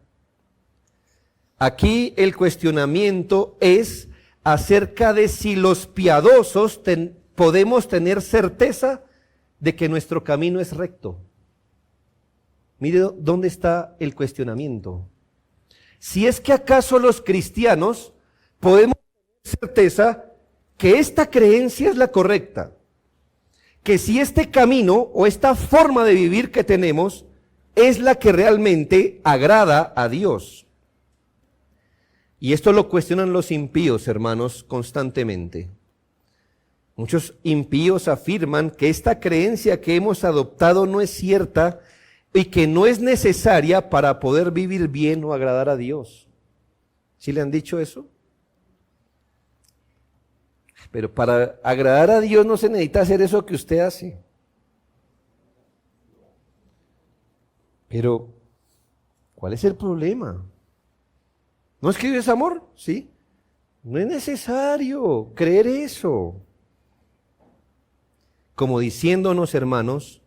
Aquí el cuestionamiento es acerca de si los piadosos podemos tener certeza de que nuestro camino es recto. Mire dónde está el cuestionamiento. Si es que acaso los cristianos podemos tener certeza que esta creencia es la correcta, que si este camino o esta forma de vivir que tenemos es la que realmente agrada a Dios. Y esto lo cuestionan los impíos, hermanos, constantemente. Muchos impíos afirman que esta creencia que hemos adoptado no es cierta y que no es necesaria para poder vivir bien o agradar a Dios. ¿Sí le han dicho eso? Pero para agradar a Dios no se necesita hacer eso que usted hace. Pero, ¿cuál es el problema? ¿No es que Dios es amor? Sí. No es necesario creer eso. Como diciéndonos, hermanos,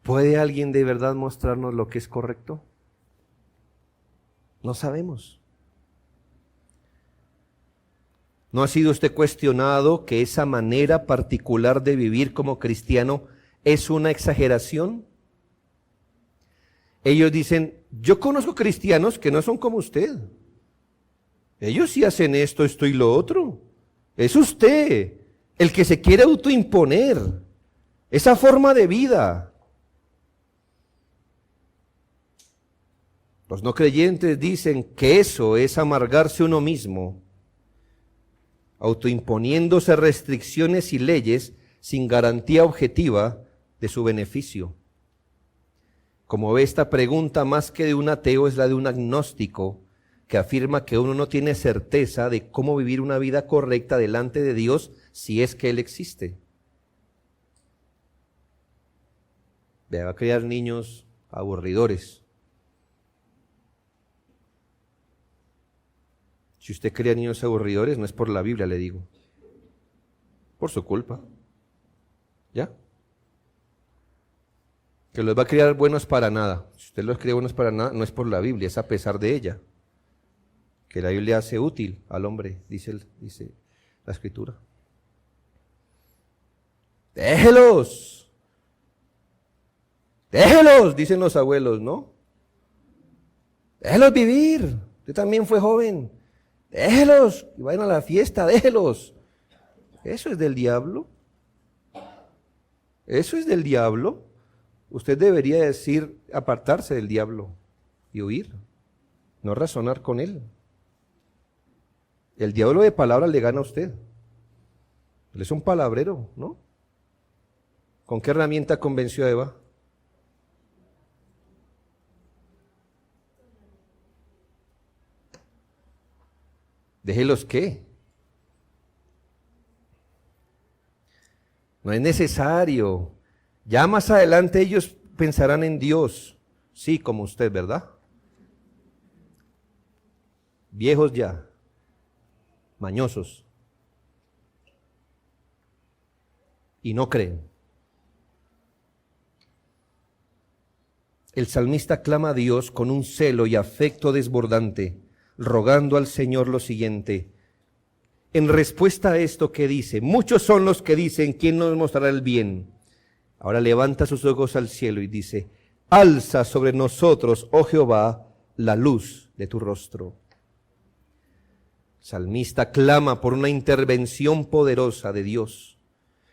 ¿puede alguien de verdad mostrarnos lo que es correcto? No sabemos. ¿No ha sido usted cuestionado que esa manera particular de vivir como cristiano es una exageración? Ellos dicen, yo conozco cristianos que no son como usted. Ellos sí hacen esto y lo otro. Es usted el que se quiere autoimponer esa forma de vida. Los no creyentes dicen que eso es amargarse uno mismo, autoimponiéndose restricciones y leyes sin garantía objetiva de su beneficio. Como ve, esta pregunta más que de un ateo es la de un agnóstico que afirma que uno no tiene certeza de cómo vivir una vida correcta delante de Dios si es que Él existe. Va a crear niños aburridores. Si usted cría niños aburridores, no es por la Biblia, le digo. Por su culpa. ¿Ya? Que los va a criar buenos para nada. Si usted los cría buenos para nada, no es por la Biblia, es a pesar de ella. Que la Biblia hace útil al hombre, dice la Escritura. Déjelos, dicen los abuelos, ¿no? Déjelos vivir, usted también fue joven. Déjelos, que vayan a la fiesta, déjelos. Eso es del diablo. Eso es del diablo. Usted debería decir, apartarse del diablo y huir, no razonar con él. El diablo de palabras le gana a usted. Él es un palabrero, ¿no? ¿Con qué herramienta convenció a Eva? Déjelos qué. No es necesario. Ya más adelante ellos pensarán en Dios. Sí, como usted, ¿verdad? Viejos ya. Mañosos. Y no creen. El salmista clama a Dios con un celo y afecto desbordante, rogando al Señor lo siguiente. En respuesta a esto que dice, muchos son los que dicen, ¿quién nos mostrará el bien? Ahora levanta sus ojos al cielo y dice, alza sobre nosotros, oh Jehová, la luz de tu rostro. El salmista clama por una intervención poderosa de Dios,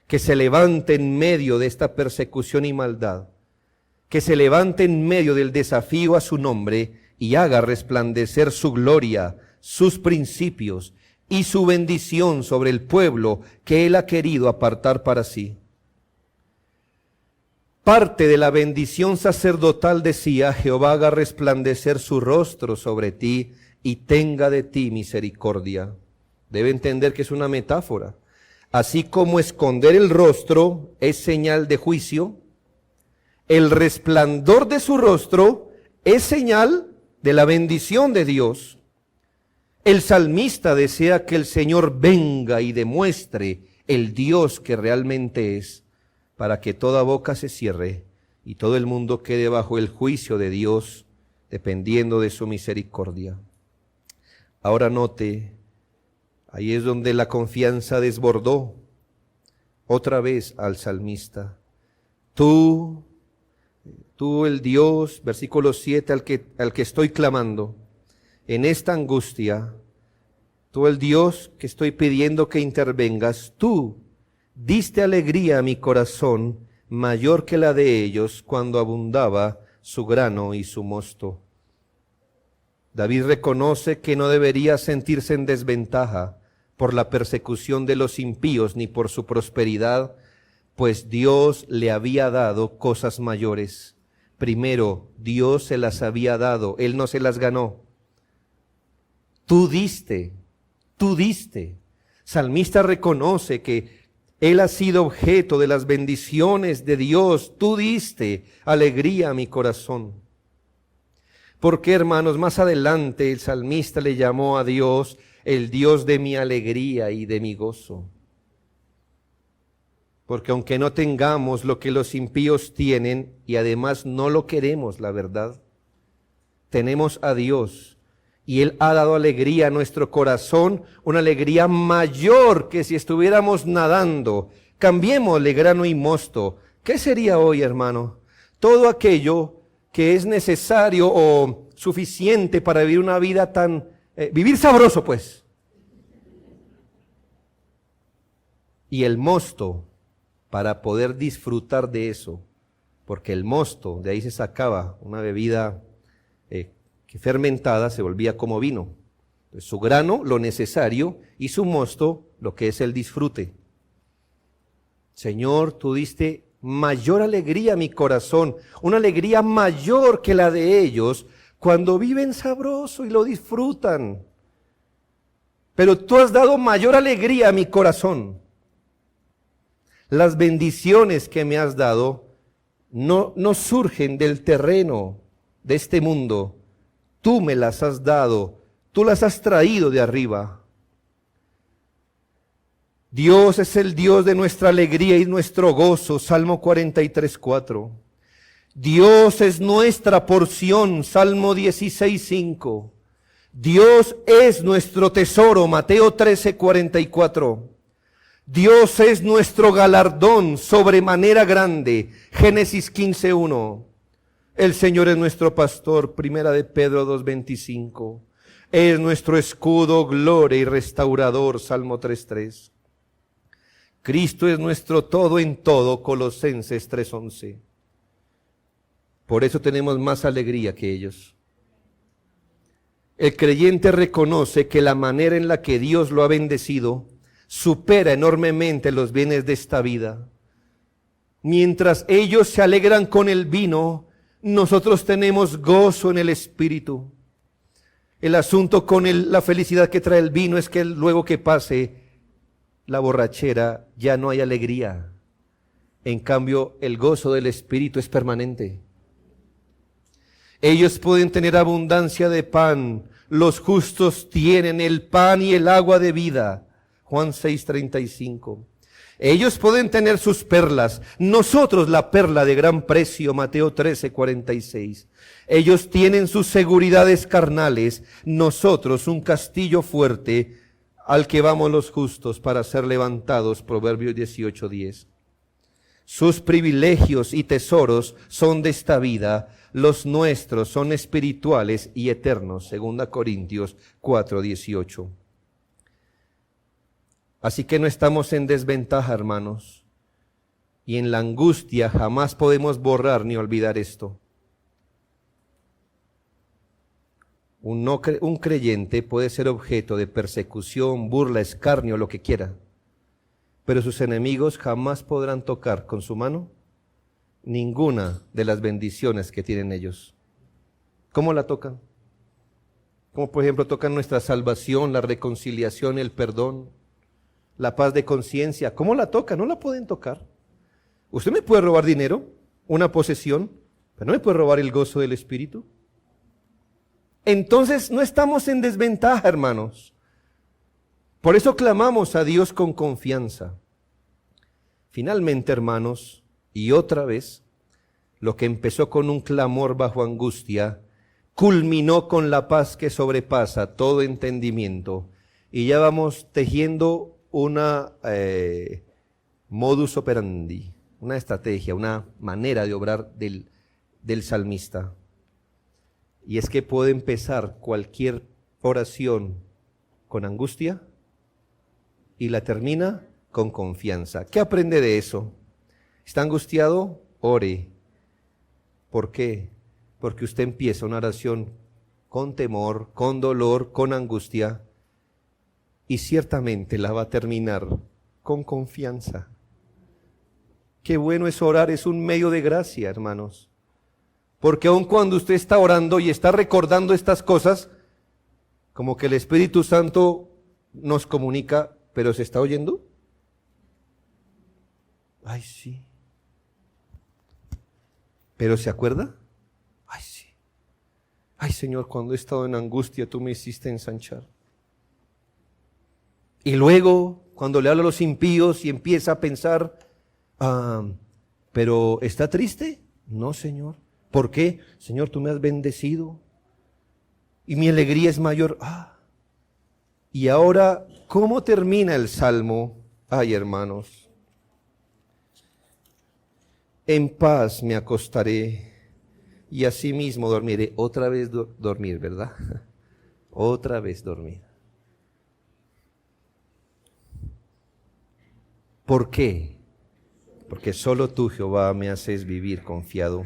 que se levante en medio de esta persecución y maldad, que se levante en medio del desafío a su nombre y haga resplandecer su gloria, sus principios y su bendición sobre el pueblo que Él ha querido apartar para sí. Parte de la bendición sacerdotal decía, Jehová haga resplandecer su rostro sobre ti y tenga de ti misericordia. Debe entender que es una metáfora. Así como esconder el rostro es señal de juicio, el resplandor de su rostro es señal de la bendición de Dios. El salmista desea que el Señor venga y demuestre el Dios que realmente es, para que toda boca se cierre y todo el mundo quede bajo el juicio de Dios, dependiendo de su misericordia. Ahora note, ahí es donde la confianza desbordó otra vez al salmista. Tú el Dios, versículo 7, al que estoy clamando, en esta angustia, tú el Dios que estoy pidiendo que intervengas, tú diste alegría a mi corazón, mayor que la de ellos, cuando abundaba su grano y su mosto. David reconoce que no debería sentirse en desventaja por la persecución de los impíos ni por su prosperidad, pues Dios le había dado cosas mayores. Primero, Dios se las había dado, Él no se las ganó. Tú diste. Salmista reconoce que Él ha sido objeto de las bendiciones de Dios. Tú diste alegría a mi corazón. Porque, hermanos, más adelante el salmista le llamó a Dios el Dios de mi alegría y de mi gozo. Porque aunque no tengamos lo que los impíos tienen, y además no lo queremos, la verdad, tenemos a Dios, y Él ha dado alegría a nuestro corazón, una alegría mayor que si estuviéramos nadando. Cambiémosle grano y mosto. ¿Qué sería hoy, hermano? Todo aquello que es necesario o suficiente para vivir una vida vivir sabroso, pues. Y el mosto, para poder disfrutar de eso, porque el mosto, de ahí se sacaba una bebida que fermentada se volvía como vino. Entonces, su grano, lo necesario, y su mosto, lo que es el disfrute. Señor, tú diste mayor alegría a mi corazón, una alegría mayor que la de ellos, cuando viven sabroso y lo disfrutan. Pero tú has dado mayor alegría a mi corazón. Las bendiciones que me has dado no surgen del terreno de este mundo. Tú me las has dado, tú las has traído de arriba. Dios es el Dios de nuestra alegría y nuestro gozo, Salmo 43:4. Dios es nuestra porción, Salmo 16:5. Dios es nuestro tesoro, Mateo 13:44. Dios es nuestro galardón sobremanera grande, Génesis 15:1. El Señor es nuestro pastor, Primera de Pedro 2:25. Es nuestro escudo, gloria y restaurador, Salmo 3:3. Cristo es nuestro todo en todo, Colosenses 3:11. Por eso tenemos más alegría que ellos. El creyente reconoce que la manera en la que Dios lo ha bendecido supera enormemente los bienes de esta vida. Mientras ellos se alegran con el vino, nosotros tenemos gozo en el espíritu. El asunto con la felicidad que trae el vino es que luego que pase la borrachera ya no hay alegría. En cambio, el gozo del espíritu es permanente. Ellos pueden tener abundancia de pan, los justos tienen el pan y el agua de vida. Juan 6:35. Ellos pueden tener sus perlas, nosotros la perla de gran precio, Mateo 13:46. Ellos tienen sus seguridades carnales, nosotros un castillo fuerte al que vamos los justos para ser levantados, Proverbios 18:10. Sus privilegios y tesoros son de esta vida, los nuestros son espirituales y eternos, 2 Corintios 4:18. Así que no estamos en desventaja, hermanos, y en la angustia jamás podemos borrar ni olvidar esto. Un creyente puede ser objeto de persecución, burla, escarnio, lo que quiera, pero sus enemigos jamás podrán tocar con su mano ninguna de las bendiciones que tienen ellos. ¿Cómo la tocan? como por ejemplo tocan nuestra salvación, la reconciliación, el perdón, la paz de conciencia. ¿Cómo la tocan? No la pueden tocar. Usted me puede robar dinero, una posesión, pero no me puede robar el gozo del Espíritu. Entonces no estamos en desventaja, hermanos. Por eso clamamos a Dios con confianza. Finalmente, hermanos, y otra vez, lo que empezó con un clamor bajo angustia, culminó con la paz que sobrepasa todo entendimiento. Y ya vamos tejiendo una modus operandi, una estrategia, una manera de obrar del salmista. Y es que puede empezar cualquier oración con angustia y la termina con confianza. ¿Qué aprende de eso? ¿Está angustiado? Ore. ¿Por qué? Porque usted empieza una oración con temor, con dolor, con angustia, y ciertamente la va a terminar con confianza. Qué bueno es orar, es un medio de gracia, hermanos. Porque aun cuando usted está orando y está recordando estas cosas, como que el Espíritu Santo nos comunica, ¿pero se está oyendo? Ay, sí. ¿Pero se acuerda? Ay, sí. Ay, Señor, cuando he estado en angustia, tú me hiciste ensanchar. Y luego, cuando le habla a los impíos y empieza a pensar, ¿pero está triste? No, Señor. ¿Por qué? Señor, tú me has bendecido y mi alegría es mayor. Y ahora, ¿cómo termina el Salmo? Ay, hermanos. En paz me acostaré y asimismo dormiré. Otra vez dormir, ¿verdad? Otra vez dormir. ¿Por qué? Porque solo tú, Jehová, me haces vivir confiado.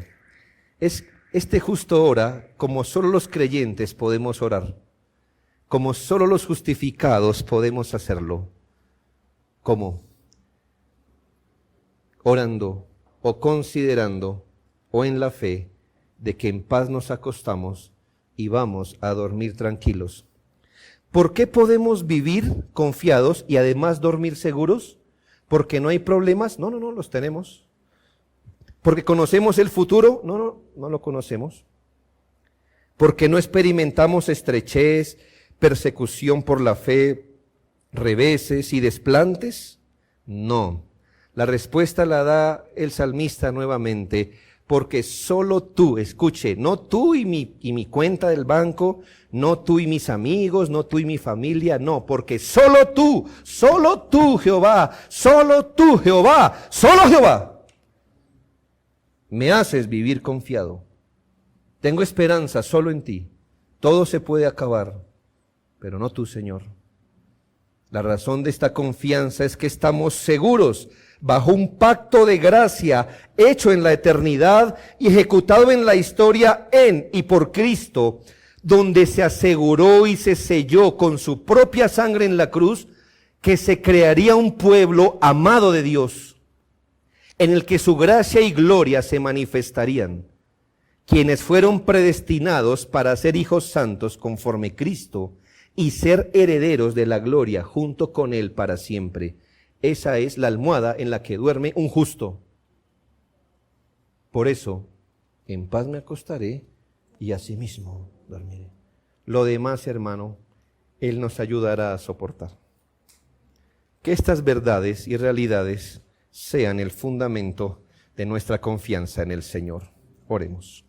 Este justo ora como solo los creyentes podemos orar, como solo los justificados podemos hacerlo. ¿Cómo? Orando o considerando o en la fe de que en paz nos acostamos y vamos a dormir tranquilos. ¿Por qué podemos vivir confiados y además dormir seguros? ¿Porque no hay problemas? No, los tenemos. ¿Porque conocemos el futuro? No lo conocemos. ¿Porque no experimentamos estrechez, persecución por la fe, reveses y desplantes? No. La respuesta la da el salmista nuevamente, porque solo tú, escuche, no tú y mi cuenta del banco, no tú y mis amigos, no tú y mi familia, no, porque solo tú, Jehová, solo Jehová, me haces vivir confiado. Tengo esperanza solo en ti. Todo se puede acabar, pero no tú, Señor. La razón de esta confianza es que estamos seguros bajo un pacto de gracia hecho en la eternidad y ejecutado en la historia en y por Cristo, donde se aseguró y se selló con su propia sangre en la cruz que se crearía un pueblo amado de Dios, en el que su gracia y gloria se manifestarían, quienes fueron predestinados para ser hijos santos conforme Cristo y ser herederos de la gloria junto con Él para siempre. Esa es la almohada en la que duerme un justo. Por eso, en paz me acostaré y asimismo dormiré. Lo demás, hermano, Él nos ayudará a soportar. Que estas verdades y realidades sean el fundamento de nuestra confianza en el Señor. Oremos.